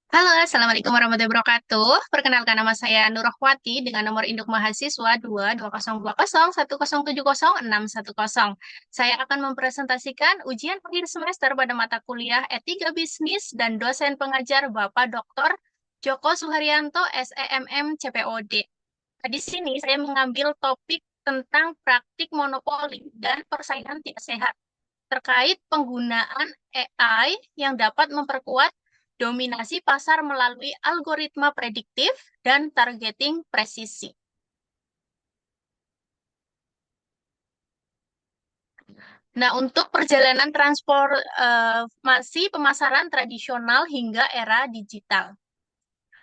Halo, Assalamualaikum warahmatullahi wabarakatuh. Perkenalkan nama saya Nurahwati dengan nomor induk mahasiswa 2202010706100. Saya akan mempresentasikan ujian akhir semester pada mata kuliah Etika Bisnis dan dosen pengajar Bapak Dr. Joko Suharyanto, SEMM CPOD. Nah, di sini saya mengambil topik tentang praktik monopoli dan persaingan tidak sehat terkait penggunaan AI yang dapat memperkuat dominasi pasar melalui algoritma prediktif dan targeting presisi. Nah, untuk perjalanan transformasi pemasaran tradisional hingga era digital.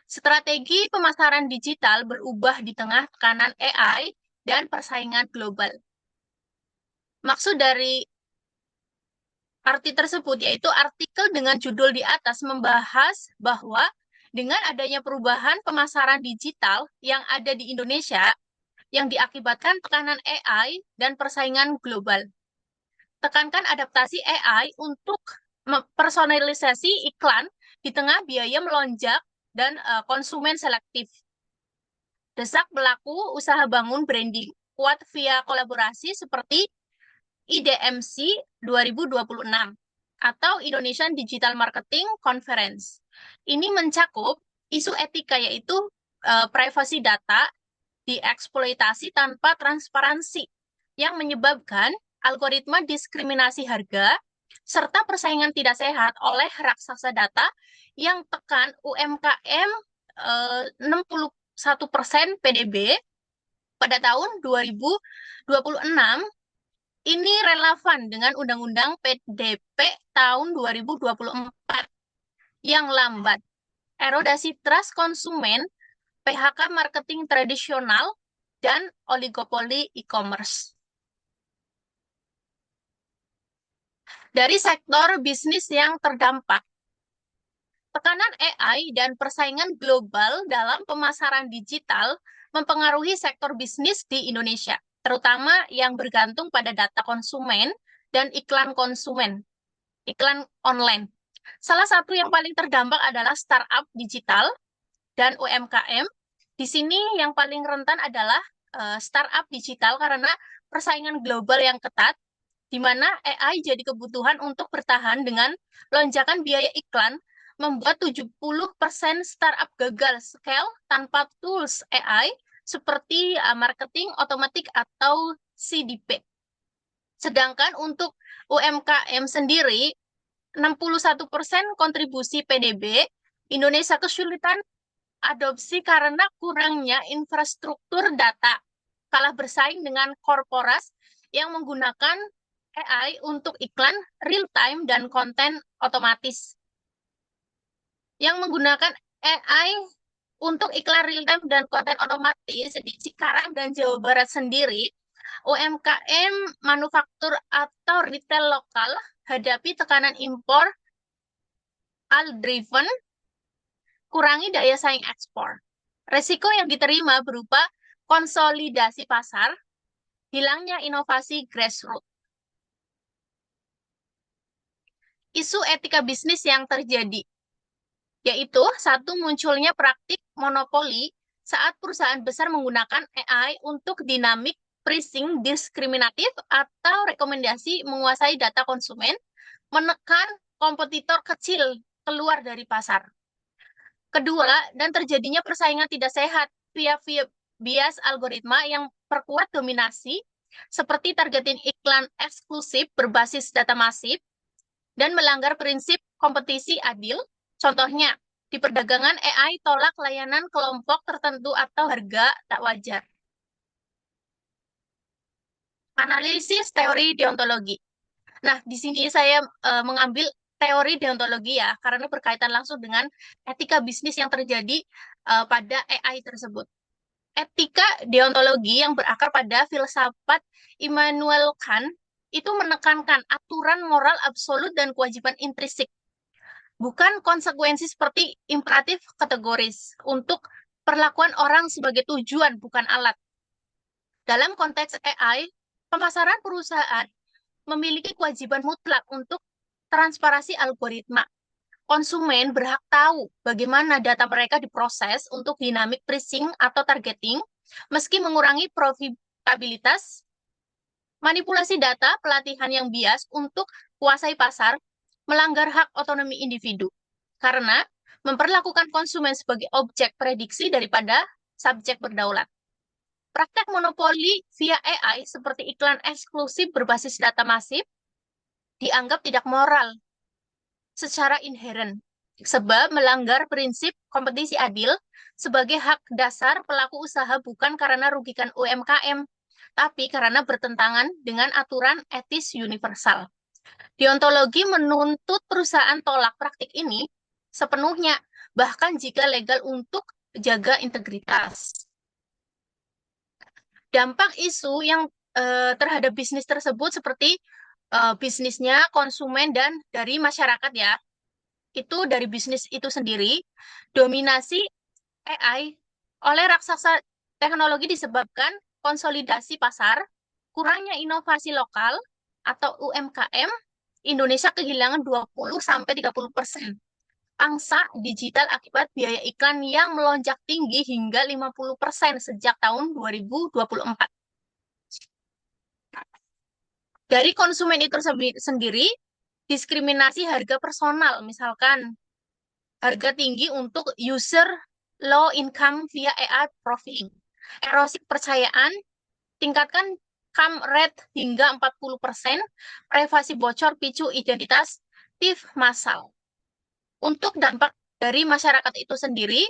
Strategi pemasaran digital berubah di tengah tekanan AI dan persaingan global. Maksud dari arti tersebut yaitu artikel dengan judul di atas membahas bahwa dengan adanya perubahan pemasaran digital yang ada di Indonesia yang diakibatkan tekanan AI dan persaingan global. Tekankan adaptasi AI untuk personalisasi iklan di tengah biaya melonjak dan konsumen selektif. Desak pelaku usaha bangun branding kuat via kolaborasi seperti IDMC 2026 atau Indonesian Digital Marketing Conference. Ini mencakup isu etika yaitu privasi data dieksploitasi tanpa transparansi yang menyebabkan algoritma diskriminasi harga serta persaingan tidak sehat oleh raksasa data yang tekan UMKM 61% PDB pada tahun 2026. Ini relevan dengan Undang-Undang PDP tahun 2024 yang lambat, erodasi trust konsumen, PHK marketing tradisional, dan oligopoli e-commerce. Dari sektor bisnis yang terdampak, tekanan AI dan persaingan global dalam pemasaran digital mempengaruhi sektor bisnis di Indonesia, terutama yang bergantung pada data konsumen dan iklan konsumen, iklan online. Salah satu yang paling terdampak adalah startup digital dan UMKM. Di sini yang paling rentan adalah startup digital karena persaingan global yang ketat, di mana AI jadi kebutuhan untuk bertahan dengan lonjakan biaya iklan, membuat 70% startup gagal scale tanpa tools AI seperti marketing otomatik atau CDP. Sedangkan untuk UMKM sendiri, 61% kontribusi PDB, Indonesia kesulitan adopsi karena kurangnya infrastruktur data, kalah bersaing dengan korporas yang menggunakan AI untuk iklan real time dan konten otomatis. Yang menggunakan AI untuk iklan real time dan konten otomatis di Cikarang dan Jawa Barat sendiri, UMKM manufaktur atau retail lokal hadapi tekanan impor al-driven, kurangi daya saing ekspor. Resiko yang diterima berupa konsolidasi pasar, hilangnya inovasi grassroots. Isu etika bisnis yang terjadi, yaitu satu munculnya praktik monopoli saat perusahaan besar menggunakan AI untuk dinamik pricing diskriminatif atau rekomendasi menguasai data konsumen, menekan kompetitor kecil keluar dari pasar. Kedua, dan terjadinya persaingan tidak sehat via bias algoritma yang perkuat dominasi, seperti targeting iklan eksklusif berbasis data masif, dan melanggar prinsip kompetisi adil. Contohnya, di perdagangan AI tolak layanan kelompok tertentu atau harga tak wajar. Analisis teori deontologi. Nah, di sini saya mengambil teori deontologi ya, karena berkaitan langsung dengan etika bisnis yang terjadi pada AI tersebut. Etika deontologi yang berakar pada filsafat Immanuel Kant itu menekankan aturan moral absolut dan kewajiban intrinsik, bukan konsekuensi seperti imperatif kategoris untuk perlakuan orang sebagai tujuan, bukan alat. Dalam konteks AI, pemasaran perusahaan memiliki kewajiban mutlak untuk transparansi algoritma, Konsumen berhak tahu bagaimana data mereka diproses untuk dynamic pricing atau targeting, meski mengurangi profitabilitas, manipulasi data, pelatihan yang bias untuk kuasai pasar, melanggar hak otonomi individu. Karena memperlakukan konsumen sebagai objek prediksi daripada subjek berdaulat. Praktek monopoli via AI seperti iklan eksklusif berbasis data masif dianggap tidak moral secara inheren, sebab melanggar prinsip kompetisi adil sebagai hak dasar pelaku usaha bukan karena rugikan UMKM, tapi karena bertentangan dengan aturan etis universal. Deontologi menuntut perusahaan tolak praktik ini sepenuhnya, bahkan jika legal untuk jaga integritas. Dampak isu yang terhadap bisnis tersebut seperti bisnisnya, konsumen, dan dari masyarakat ya. Itu dari bisnis itu sendiri, dominasi AI oleh raksasa teknologi disebabkan konsolidasi pasar, kurangnya inovasi lokal atau UMKM, Indonesia kehilangan 20-30% pangsa digital akibat biaya iklan yang melonjak tinggi hingga 50% sejak tahun 2024. Dari konsumen itu sendiri, diskriminasi harga personal, misalkan harga tinggi untuk user low income via AI profiling. Erosi kepercayaan, tingkatkan come rate hingga 40%, privasi bocor picu identitas tif massal. Untuk dampak dari masyarakat itu sendiri,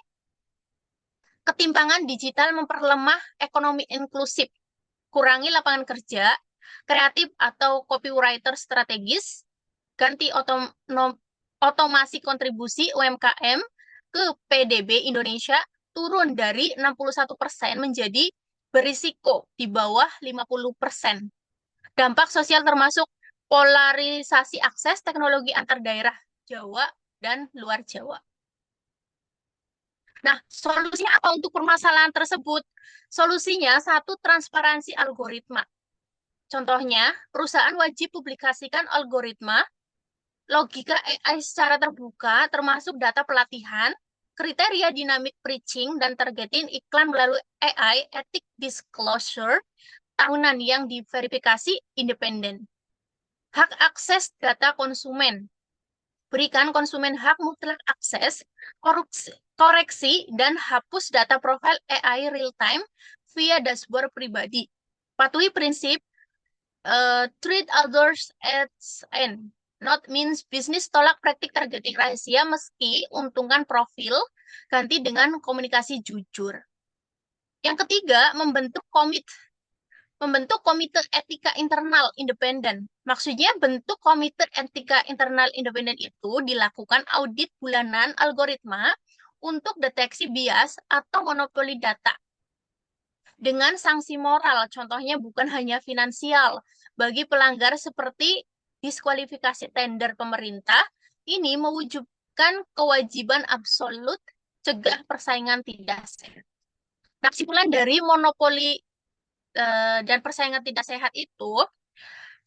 ketimpangan digital memperlemah ekonomi inklusif, kurangi lapangan kerja, kreatif atau copywriter strategis, ganti otomasi kontribusi UMKM ke PDB Indonesia turun dari 61% menjadi berisiko di bawah 50%. Dampak sosial termasuk polarisasi akses teknologi antar daerah Jawa dan luar Jawa. Nah, solusinya apa untuk permasalahan tersebut? Solusinya satu, transparansi algoritma. Contohnya, perusahaan wajib publikasikan algoritma logika AI secara terbuka, termasuk data pelatihan, kriteria dynamic pricing, dan targeting iklan melalui AI ethic disclosure tahunan yang diverifikasi independen. Hak akses data konsumen. Berikan konsumen hak mutlak akses, koreksi, dan hapus data profil AI real-time via dashboard pribadi. Patuhi prinsip treat others as an not means bisnis, tolak praktik targeting rahasia meski untungkan profil, ganti dengan komunikasi jujur. Yang ketiga, membentuk komite etika internal independen. Maksudnya bentuk komite etika internal independen itu dilakukan audit bulanan algoritma untuk deteksi bias atau monopoli data dengan sanksi moral, contohnya bukan hanya finansial. Bagi pelanggar seperti diskualifikasi tender pemerintah, ini mewujudkan kewajiban absolut cegah persaingan tidak sehat. Nah, kesimpulan dari monopoli dan persaingan tidak sehat itu,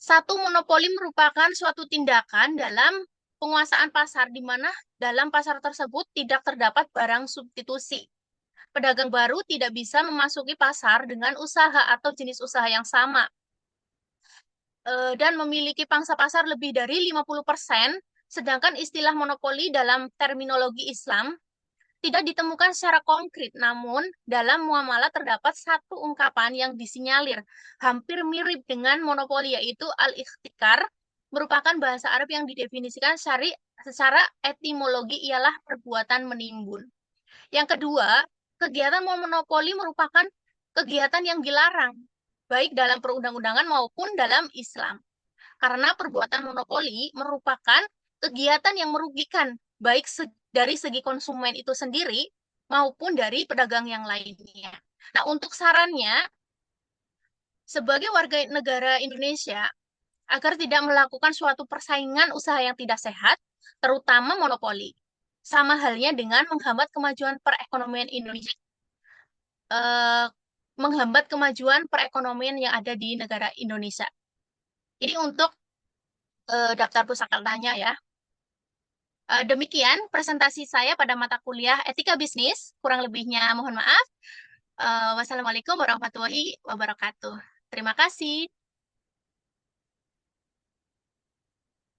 satu, monopoli merupakan suatu tindakan dalam penguasaan pasar di mana dalam pasar tersebut tidak terdapat barang substitusi. Pedagang baru tidak bisa memasuki pasar dengan usaha atau jenis usaha yang sama dan memiliki pangsa pasar lebih dari 50%, sedangkan istilah monopoli dalam terminologi Islam tidak ditemukan secara konkret, namun dalam muamalah terdapat satu ungkapan yang disinyalir hampir mirip dengan monopoli, yaitu al-ikhtikar, merupakan bahasa Arab yang didefinisikan secara etimologi ialah perbuatan menimbun. Yang kedua, kegiatan monopoli merupakan kegiatan yang dilarang, baik dalam perundang-undangan maupun dalam Islam. Karena perbuatan monopoli merupakan kegiatan yang merugikan, baik dari segi konsumen itu sendiri maupun dari pedagang yang lainnya. Nah, untuk sarannya, sebagai warga negara Indonesia, agar tidak melakukan suatu persaingan usaha yang tidak sehat, terutama monopoli. Sama halnya dengan menghambat kemajuan perekonomian Indonesia, eh, menghambat kemajuan perekonomian yang ada di negara Indonesia. Ini untuk daftar pusaka tanya ya. Demikian presentasi saya pada mata kuliah Etika Bisnis. Kurang lebihnya mohon maaf. Wassalamualaikum warahmatullahi wabarakatuh. Terima kasih.